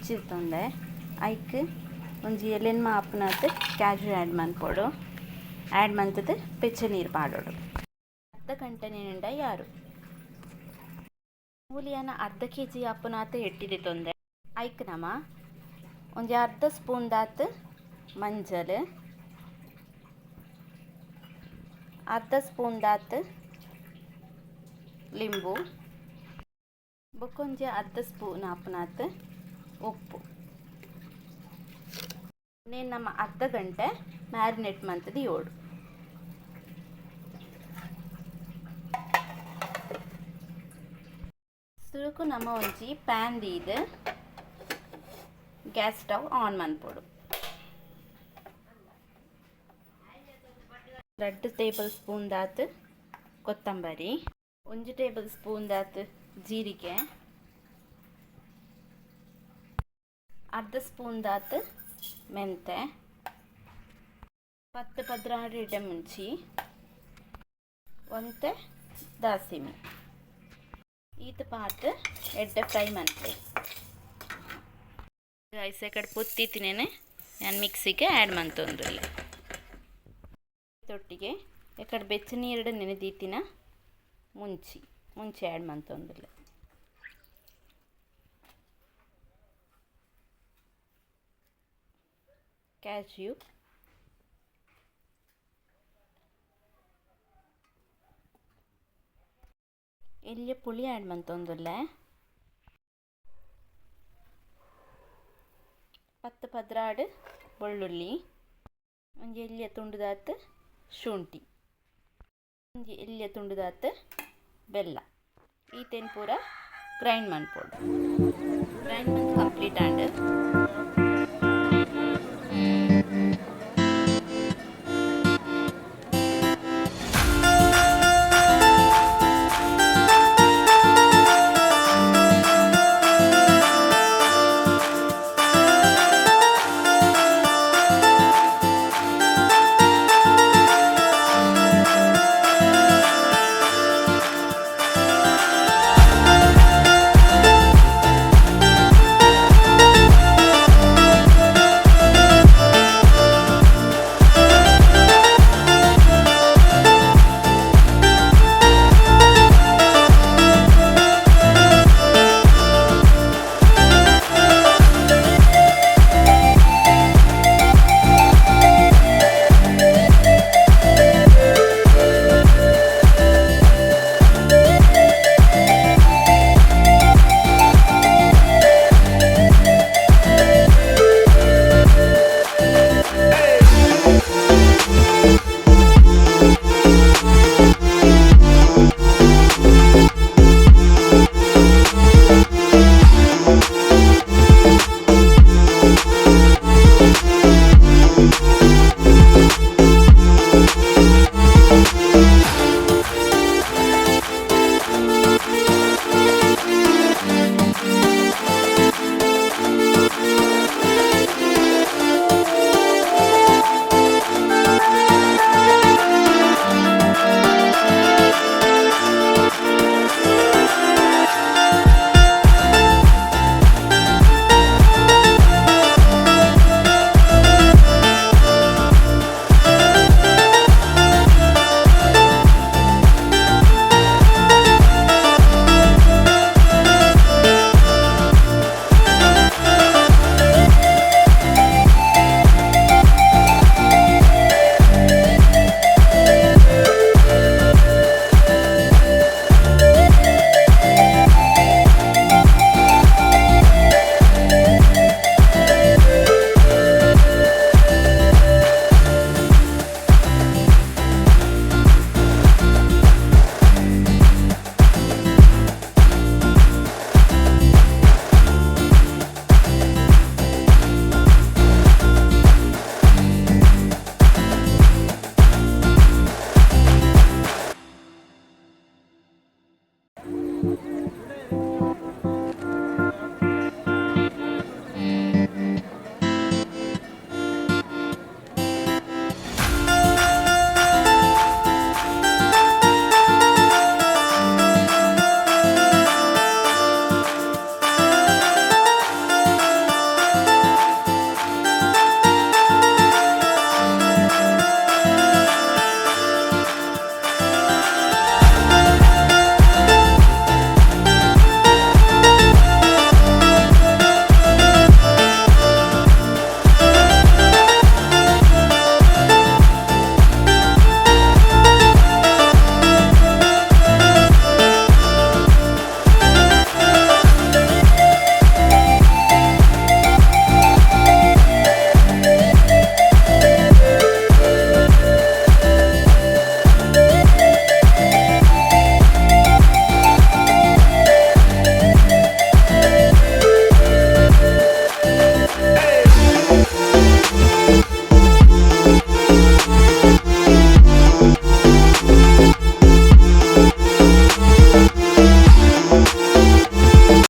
ಬೆಚ್ಚಿರ್ತಂದೆ hike ಒಂಜಿ Ellen ಮಾಪುನತ್ ಕ್ಯಾಜು add ಮನ್ಪೊಡು add ಮಂತದ್ ಬೆಚ್ಚ ನೀರು ಪಾಡೋಡು ಅರ್ಧ ಗಂಟೆ ನೆನೆಂಡ ಯಾರು ಮೂಲಿಯನ ಅರ್ಧ ಕೆಜಿ ಅಪ್ಪುನಾತ್ ಎಟ್ಟಿದೆ ತೊಂದೆ ಐಕ್ ನಮ ಒಂಜಿ ಅರ್ಧ ಸ್ಪೂನ್ ದಾತ್ ಮಂಜಲ್ ಅರ್ಧ ಸ್ಪೂನ್ ದಾತ್ ಲಿಂಬು ಬೊಕೊಂಜಿ ಅರ್ಧ ಸ್ಪೂನ್ ಆಪುನಾತ್ ಉಪ್ಪು ನೇನು ನಮ್ಮ ಅರ್ಧ ಗಂಟೆ ಮ್ಯಾರಿನೇಟ್ ಮಂತದ್ದು ಯೋಡು ಸುರುಕು ನಮ್ಮ ಒಂಜಿ ಪ್ಯಾನ್ ದೀದು ಗ್ಯಾಸ್ ಸ್ಟವ್ ಆನ್ ಮನ್ಪೊಡು 2 ಟೇಬಲ್ ಸ್ಪೂನ್ ದಾತ್ ಕೊತ್ತಂಬರಿ 1 ಟೇಬಲ್ ಸ್ಪೂನ್ ದಾತ್ ಜೀರಿಗೆ ಅರ್ಧ ಸ್ಪೂನ್ ದಾತ್ ಮೆಂತೆ 10-15 ಇಡೆ ಮುಂಚಿ ಒಂತೆ ದಾಸಿಮಿ ಈತ ಪಾತ್ ಎಡ್ಡೆ ಫ್ರೈ ಮನ್ಪೆ ಐಸೆ ಕಡೆ ಪೊತ್ತಿತ್ತಿನೇನೆ ನಾನು ಮಿಕ್ಸಿಗೆ ಆ್ಯಡ್ ಮಂತೊಂದುಲ್ಲೆ ತೊಟ್ಟಿಗೆ ಎಕಡೆ ಬೆಚ್ಚ ನೀರು ನೆನೆದೀತಿನ ಮುಂಚೆ ಆ್ಯಡ್ ಮಂತೊಂದುಲ್ಲೆ ಕ್ಯಾಶ್ಯೂ ಎಲ್ಲಿಯ ಪುಳಿ ಆ್ಯಡ್ ಮಂತೊಂದುಲ್ಲೆ 10-15 ಬೆಳ್ಳುಳ್ಳಿ ಒಂಜಿ ಎಲ್ಲಿಯ ತುಂಡುದಾತ್ ಶುಂಠಿ ಒಂಜಿ ಎಲ್ಲಿಯ ತುಂಡುದಾತ್ ಬೆಲ್ಲ ಈತೇನು ಪೂರ ಗ್ರೈಂಡ್ ಮನ್ಪೊಡು ಗ್ರೈಂಡ್ ಮಂತ್ ಕಂಪ್ಲೀಟ್